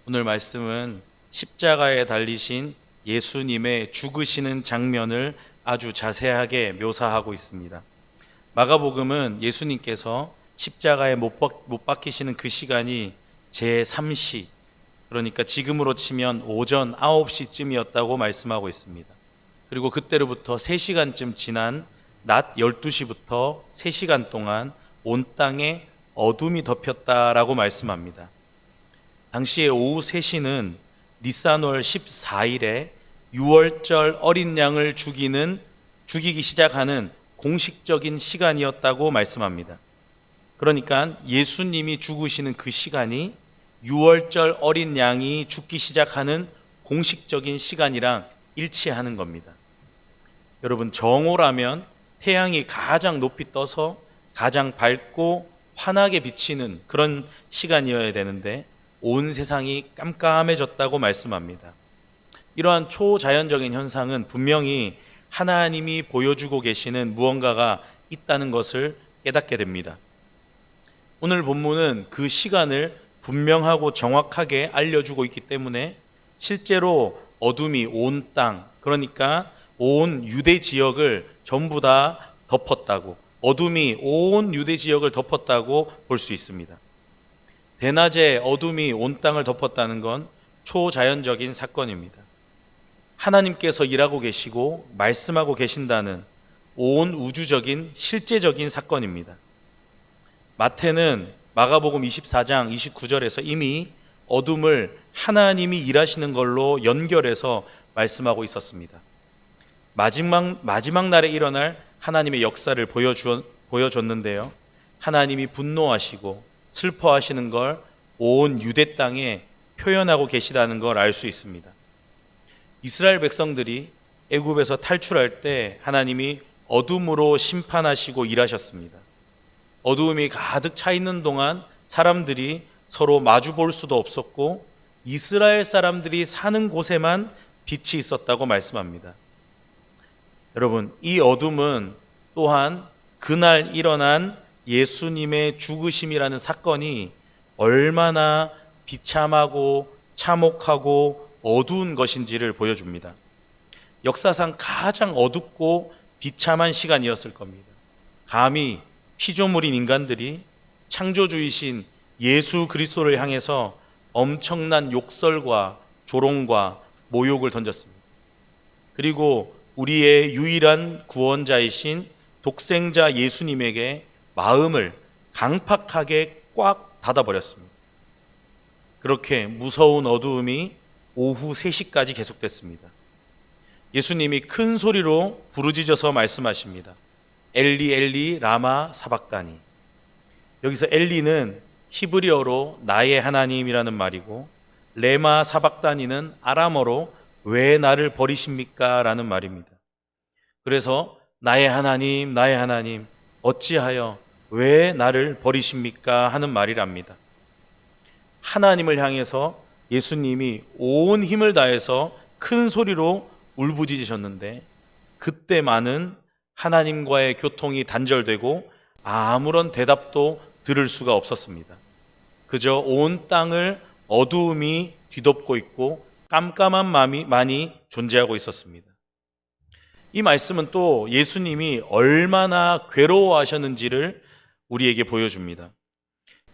오늘 말씀은 십자가에 달리신 예수님의 죽으시는 장면을 아주 자세하게 묘사하고 있습니다. 마가복음은 예수님께서 십자가에 못 박히시는 그 시간이 제3시, 그러니까 지금으로 치면 오전 9시쯤이었다고 말씀하고 있습니다. 그리고 그때로부터 3시간쯤 지난 낮 12시부터 3시간 동안 온 땅에 어둠이 덮였다라고 말씀합니다. 당시에 오후 3시는 니산월 14일에 6월절 어린 양을 죽이기 시작하는 공식적인 시간이었다고 말씀합니다. 그러니까 예수님이 죽으시는 그 시간이 6월절 어린 양이 죽기 시작하는 공식적인 시간이랑 일치하는 겁니다. 여러분, 정오라면 태양이 가장 높이 떠서 가장 밝고 환하게 비치는 그런 시간이어야 되는데 온 세상이 깜깜해졌다고 말씀합니다. 이러한 초자연적인 현상은 분명히 하나님이 보여주고 계시는 무언가가 있다는 것을 깨닫게 됩니다. 오늘 본문은 그 시간을 분명하고 정확하게 알려주고 있기 때문에 실제로 어둠이 온 땅, 그러니까 온 유대 지역을 전부 다 덮었다고, 어둠이 온 유대 지역을 덮었다고 볼 수 있습니다. 대낮에 어둠이 온 땅을 덮었다는 건 초자연적인 사건입니다. 하나님께서 일하고 계시고 말씀하고 계신다는 온 우주적인 실제적인 사건입니다. 마태는 마가복음 24장 29절에서 이미 어둠을 하나님이 일하시는 걸로 연결해서 말씀하고 있었습니다. 마지막 날에 일어날 하나님의 역사를 보여줬는데요. 하나님이 분노하시고 슬퍼하시는 걸 온 유대 땅에 표현하고 계시다는 걸 알 수 있습니다. 이스라엘 백성들이 애굽에서 탈출할 때 하나님이 어둠으로 심판하시고 일하셨습니다. 어두움이 가득 차 있는 동안 사람들이 서로 마주 볼 수도 없었고 이스라엘 사람들이 사는 곳에만 빛이 있었다고 말씀합니다. 여러분, 이 어둠은 또한 그날 일어난 예수님의 죽으심이라는 사건이 얼마나 비참하고 참혹하고 어두운 것인지를 보여줍니다. 역사상 가장 어둡고 비참한 시간이었을 겁니다. 감히 피조물인 인간들이 창조주이신 예수 그리스도를 향해서 엄청난 욕설과 조롱과 모욕을 던졌습니다. 그리고 우리의 유일한 구원자이신 독생자 예수님에게 마음을 강팍하게 꽉 닫아버렸습니다. 그렇게 무서운 어두움이 오후 3시까지 계속됐습니다. 예수님이 큰 소리로 부르짖어서 말씀하십니다. 엘리 엘리 라마 사박다니. 여기서 엘리는 히브리어로 나의 하나님이라는 말이고 레마 사박다니는 아람어로 왜 나를 버리십니까? 라는 말입니다. 그래서 나의 하나님 나의 하나님 어찌하여 왜 나를 버리십니까? 하는 말이랍니다. 하나님을 향해서 예수님이 온 힘을 다해서 큰 소리로 울부짖으셨는데 그때만은 하나님과의 교통이 단절되고 아무런 대답도 들을 수가 없었습니다. 그저 온 땅을 어두움이 뒤덮고 있고 깜깜한 만이 존재하고 있었습니다. 이 말씀은 또 예수님이 얼마나 괴로워하셨는지를 우리에게 보여줍니다.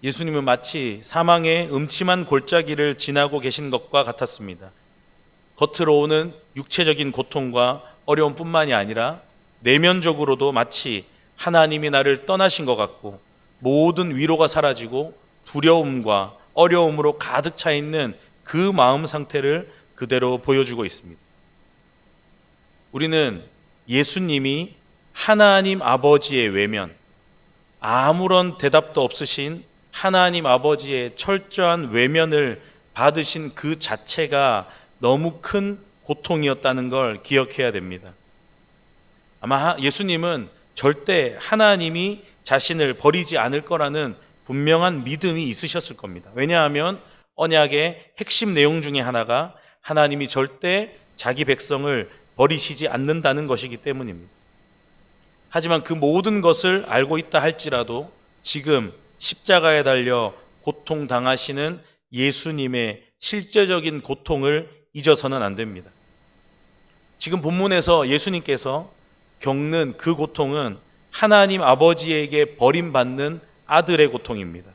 예수님은 마치 사망의 음침한 골짜기를 지나고 계신 것과 같았습니다. 겉으로 오는 육체적인 고통과 어려움뿐만이 아니라 내면적으로도 마치 하나님이 나를 떠나신 것 같고 모든 위로가 사라지고 두려움과 어려움으로 가득 차 있는 그 마음 상태를 그대로 보여주고 있습니다. 우리는 예수님이 하나님 아버지의 외면, 아무런 대답도 없으신 하나님 아버지의 철저한 외면을 받으신 그 자체가 너무 큰 고통이었다는 걸 기억해야 됩니다. 아마 예수님은 절대 하나님이 자신을 버리지 않을 거라는 분명한 믿음이 있으셨을 겁니다. 왜냐하면 언약의 핵심 내용 중에 하나가 하나님이 절대 자기 백성을 버리시지 않는다는 것이기 때문입니다. 하지만 그 모든 것을 알고 있다 할지라도 지금 십자가에 달려 고통당하시는 예수님의 실제적인 고통을 잊어서는 안 됩니다. 지금 본문에서 예수님께서 겪는 그 고통은 하나님 아버지에게 버림받는 아들의 고통입니다.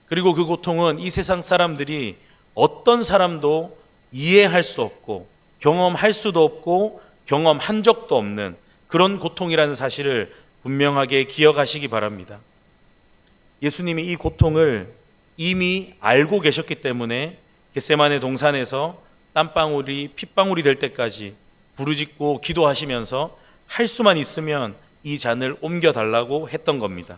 그리고 그 고통은 이 세상 사람들이 어떤 사람도 이해할 수 없고 경험할 수도 없고 경험한 적도 없는 그런 고통이라는 사실을 분명하게 기억하시기 바랍니다. 예수님이 이 고통을 이미 알고 계셨기 때문에 겟세마네 동산에서 땀방울이 핏방울이 될 때까지 부르짖고 기도하시면서 할 수만 있으면 이 잔을 옮겨달라고 했던 겁니다.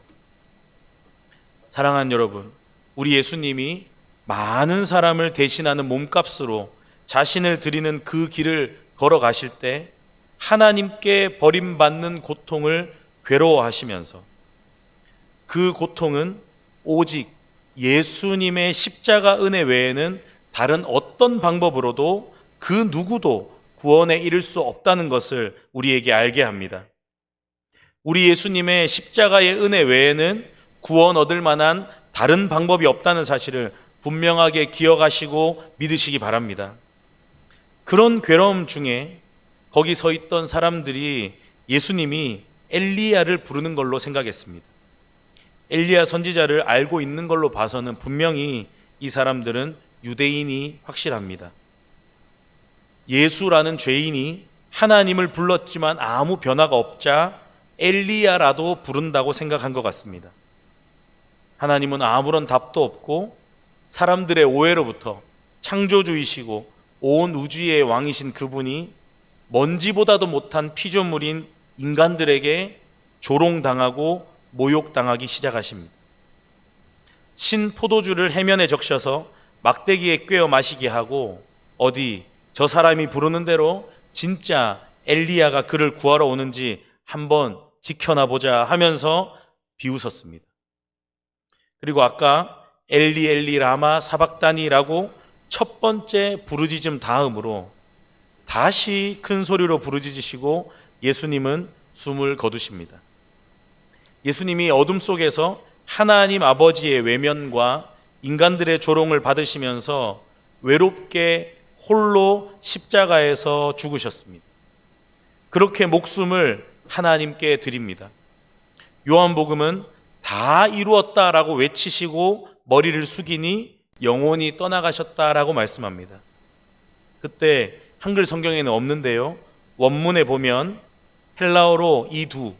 사랑하는 여러분, 우리 예수님이 많은 사람을 대신하는 몸값으로 자신을 드리는 그 길을 걸어가실 때 하나님께 버림받는 고통을 괴로워하시면서 그 고통은 오직 예수님의 십자가 은혜 외에는 다른 어떤 방법으로도 그 누구도 구원에 이를 수 없다는 것을 우리에게 알게 합니다. 우리 예수님의 십자가의 은혜 외에는 구원 얻을 만한 다른 방법이 없다는 사실을 분명하게 기억하시고 믿으시기 바랍니다. 그런 괴로움 중에 거기 서 있던 사람들이 예수님이 엘리야를 부르는 걸로 생각했습니다. 엘리야 선지자를 알고 있는 걸로 봐서는 분명히 이 사람들은 유대인이 확실합니다. 예수라는 죄인이 하나님을 불렀지만 아무 변화가 없자 엘리야라도 부른다고 생각한 것 같습니다. 하나님은 아무런 답도 없고 사람들의 오해로부터 창조주이시고 온 우주의 왕이신 그분이 먼지보다도 못한 피조물인 인간들에게 조롱당하고 모욕당하기 시작하십니다. 신 포도주를 해면에 적셔서 막대기에 꿰어 마시게 하고 어디 저 사람이 부르는 대로 진짜 엘리야가 그를 구하러 오는지 한번 지켜나 보자 하면서 비웃었습니다. 그리고 아까 엘리 엘리 라마 사박다니라고 첫 번째 부르짖음 다음으로 다시 큰 소리로 부르짖으시고 예수님은 숨을 거두십니다. 예수님이 어둠 속에서 하나님 아버지의 외면과 인간들의 조롱을 받으시면서 외롭게 홀로 십자가에서 죽으셨습니다. 그렇게 목숨을 하나님께 드립니다. 요한복음은 다 이루었다라고 외치시고 머리를 숙이니 영원히 떠나가셨다라고 말씀합니다. 그때 한글 성경에는 없는데요, 원문에 보면 헬라어로 이두,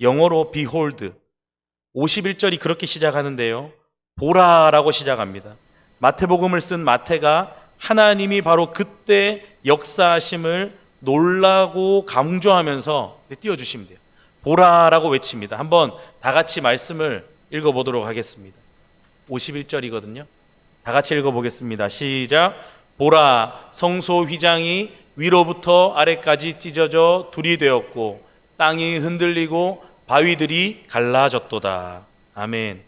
영어로 behold, 51절이 그렇게 시작하는데요, 보라라고 시작합니다. 마태복음을 쓴 마태가 하나님이 바로 그때 역사하심을 놀라고 강조하면서 띄워주시면 돼요. 보라라고 외칩니다. 한번 다 같이 말씀을 읽어보도록 하겠습니다. 51절이거든요. 다 같이 읽어보겠습니다. 시작. 보라, 성소 휘장이 위로부터 아래까지 찢어져 둘이 되었고 땅이 흔들리고 바위들이 갈라졌도다. 아멘.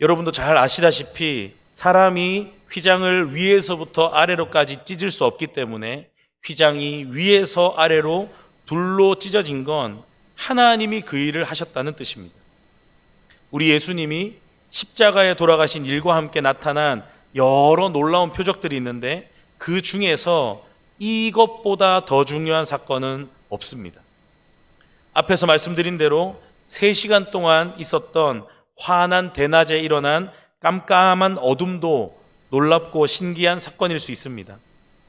여러분도 잘 아시다시피 사람이 휘장을 위에서부터 아래로까지 찢을 수 없기 때문에 휘장이 위에서 아래로 둘로 찢어진 건 하나님이 그 일을 하셨다는 뜻입니다. 우리 예수님이 십자가에 돌아가신 일과 함께 나타난 여러 놀라운 표적들이 있는데 그 중에서 이것보다 더 중요한 사건은 없습니다. 앞에서 말씀드린 대로 3시간 동안 있었던 환한 대낮에 일어난 깜깜한 어둠도 놀랍고 신기한 사건일 수 있습니다.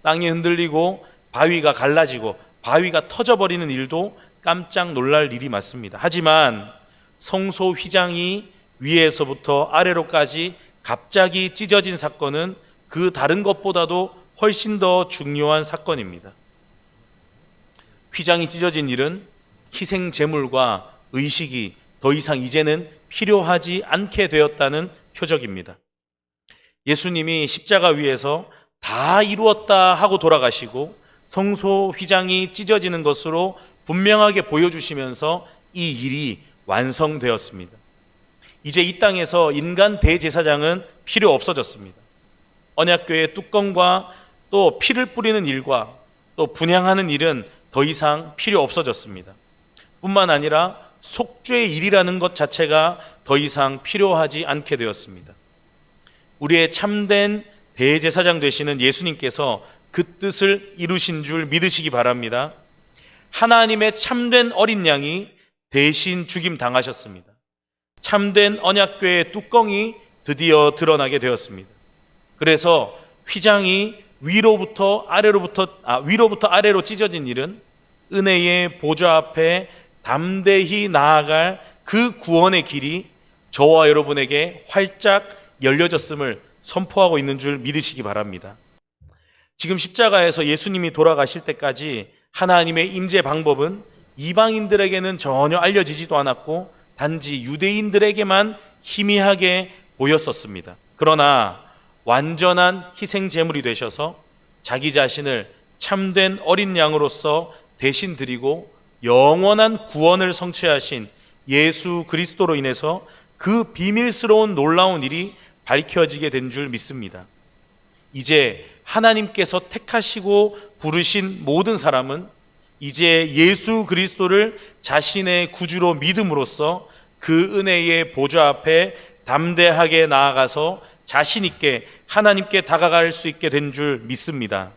땅이 흔들리고 바위가 갈라지고 바위가 터져버리는 일도 깜짝 놀랄 일이 맞습니다. 하지만 성소 휘장이 위에서부터 아래로까지 갑자기 찢어진 사건은 그 다른 것보다도 훨씬 더 중요한 사건입니다. 휘장이 찢어진 일은 희생 제물과 의식이 더 이상 이제는 필요하지 않게 되었다는 표적입니다. 예수님이 십자가 위에서 다 이루었다 하고 돌아가시고 성소 휘장이 찢어지는 것으로 분명하게 보여주시면서 이 일이 완성되었습니다. 이제 이 땅에서 인간 대제사장은 필요 없어졌습니다. 언약궤의 뚜껑과 또 피를 뿌리는 일과 또 분향하는 일은 더 이상 필요 없어졌습니다. 뿐만 아니라 속죄의 일이라는 것 자체가 더 이상 필요하지 않게 되었습니다. 우리의 참된 대제사장 되시는 예수님께서 그 뜻을 이루신 줄 믿으시기 바랍니다. 하나님의 참된 어린 양이 대신 죽임 당하셨습니다. 참된 언약궤의 뚜껑이 드디어 드러나게 되었습니다. 그래서 휘장이 위로부터 아래로 찢어진 일은 은혜의 보좌 앞에 담대히 나아갈 그 구원의 길이 저와 여러분에게 활짝 열려졌음을 선포하고 있는 줄 믿으시기 바랍니다. 지금 십자가에서 예수님이 돌아가실 때까지 하나님의 임재 방법은 이방인들에게는 전혀 알려지지도 않았고 단지 유대인들에게만 희미하게 보였었습니다. 그러나 완전한 희생 제물이 되셔서 자기 자신을 참된 어린 양으로서 대신 드리고 영원한 구원을 성취하신 예수 그리스도로 인해서 그 비밀스러운 놀라운 일이 밝혀지게 된 줄 믿습니다. 이제 하나님께서 택하시고 부르신 모든 사람은 이제 예수 그리스도를 자신의 구주로 믿음으로써 그 은혜의 보좌 앞에 담대하게 나아가서 자신 있게 하나님께 다가갈 수 있게 된 줄 믿습니다.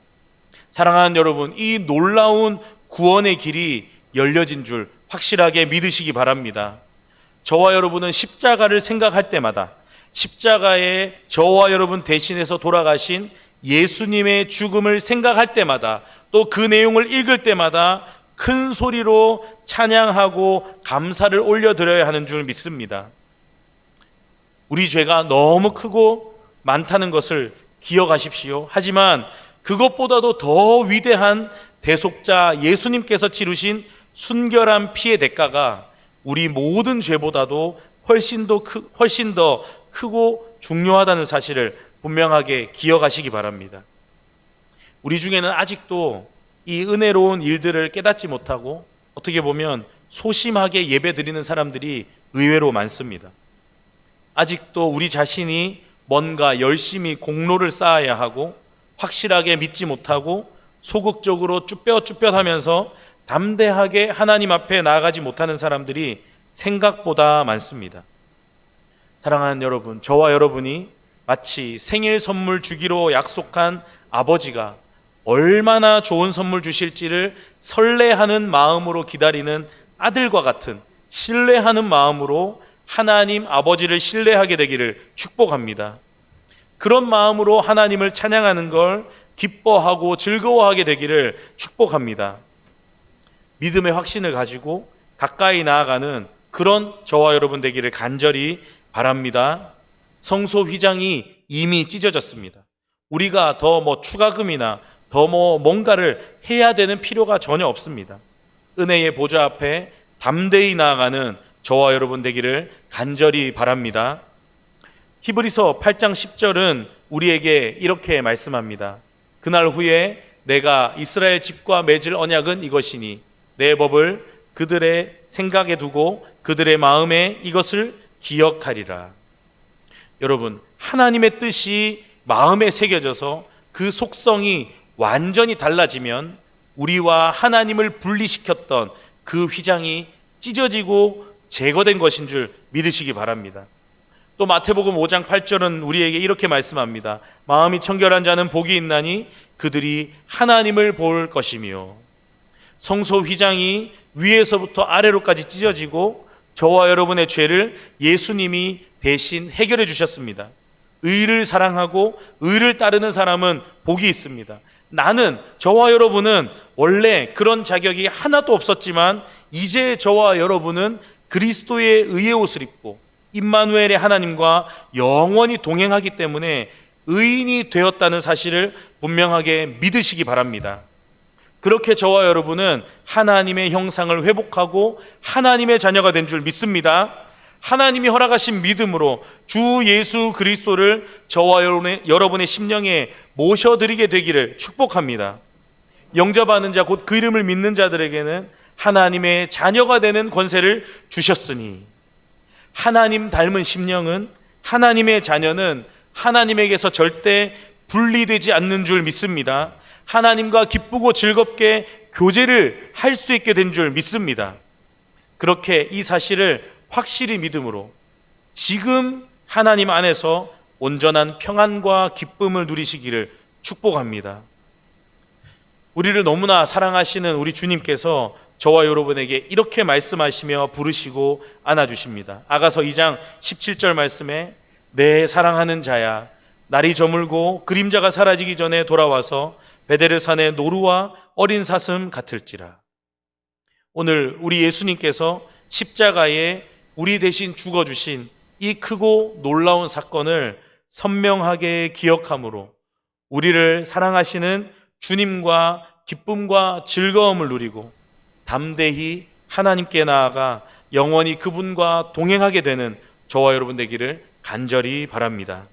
사랑하는 여러분, 이 놀라운 구원의 길이 열려진 줄 확실하게 믿으시기 바랍니다. 저와 여러분은 십자가를 생각할 때마다 십자가에 저와 여러분 대신해서 돌아가신 예수님의 죽음을 생각할 때마다 또 그 내용을 읽을 때마다 큰 소리로 찬양하고 감사를 올려드려야 하는 줄 믿습니다. 우리 죄가 너무 크고 많다는 것을 기억하십시오. 하지만 그것보다도 더 위대한 대속자 예수님께서 치르신 순결한 피의 대가가 우리 모든 죄보다도 훨씬 더 크고 중요하다는 사실을 분명하게 기억하시기 바랍니다. 우리 중에는 아직도 이 은혜로운 일들을 깨닫지 못하고 어떻게 보면 소심하게 예배드리는 사람들이 의외로 많습니다. 아직도 우리 자신이 뭔가 열심히 공로를 쌓아야 하고 확실하게 믿지 못하고 소극적으로 쭈뼛쭈뼛하면서 담대하게 하나님 앞에 나아가지 못하는 사람들이 생각보다 많습니다. 사랑하는 여러분, 저와 여러분이 마치 생일 선물 주기로 약속한 아버지가 얼마나 좋은 선물 주실지를 설레하는 마음으로 기다리는 아들과 같은 신뢰하는 마음으로 하나님 아버지를 신뢰하게 되기를 축복합니다. 그런 마음으로 하나님을 찬양하는 걸 기뻐하고 즐거워하게 되기를 축복합니다. 믿음의 확신을 가지고 가까이 나아가는 그런 저와 여러분 되기를 간절히 바랍니다. 성소 휘장이 이미 찢어졌습니다. 우리가 더 추가금이나 더 뭔가를 해야 되는 필요가 전혀 없습니다. 은혜의 보좌 앞에 담대히 나아가는 저와 여러분 되기를 간절히 바랍니다. 히브리서 8장 10절은 우리에게 이렇게 말씀합니다. 그날 후에 내가 이스라엘 집과 맺을 언약은 이것이니 내 법을 그들의 생각에 두고 그들의 마음에 이것을 기억하리라. 여러분, 하나님의 뜻이 마음에 새겨져서 그 속성이 완전히 달라지면 우리와 하나님을 분리시켰던 그 휘장이 찢어지고 제거된 것인 줄 믿으시기 바랍니다. 또 마태복음 5장 8절은 우리에게 이렇게 말씀합니다. 마음이 청결한 자는 복이 있나니 그들이 하나님을 볼 것이며. 성소 휘장이 위에서부터 아래로까지 찢어지고 저와 여러분의 죄를 예수님이 대신 해결해 주셨습니다. 의를 사랑하고 의를 따르는 사람은 복이 있습니다. 저와 여러분은 원래 그런 자격이 하나도 없었지만 이제 저와 여러분은 그리스도의 의의 옷을 입고 임마누엘의 하나님과 영원히 동행하기 때문에 의인이 되었다는 사실을 분명하게 믿으시기 바랍니다. 그렇게 저와 여러분은 하나님의 형상을 회복하고 하나님의 자녀가 된 줄 믿습니다. 하나님이 허락하신 믿음으로 주 예수 그리스도를 저와 여러분의 심령에 모셔드리게 되기를 축복합니다. 영접하는 자, 곧 그 이름을 믿는 자들에게는 하나님의 자녀가 되는 권세를 주셨으니, 하나님 닮은 심령은, 하나님의 자녀는 하나님에게서 절대 분리되지 않는 줄 믿습니다. 하나님과 기쁘고 즐겁게 교제를 할 수 있게 된 줄 믿습니다. 그렇게 이 사실을 확실히 믿음으로 지금 하나님 안에서 온전한 평안과 기쁨을 누리시기를 축복합니다. 우리를 너무나 사랑하시는 우리 주님께서 저와 여러분에게 이렇게 말씀하시며 부르시고 안아주십니다. 아가서 2장 17절 말씀에 내 사랑하는 자야 날이 저물고 그림자가 사라지기 전에 돌아와서 베데르산의 노루와 어린 사슴 같을지라. 오늘 우리 예수님께서 십자가에 우리 대신 죽어주신 이 크고 놀라운 사건을 선명하게 기억함으로 우리를 사랑하시는 주님과 기쁨과 즐거움을 누리고 담대히 하나님께 나아가 영원히 그분과 동행하게 되는 저와 여러분 되기를 간절히 바랍니다.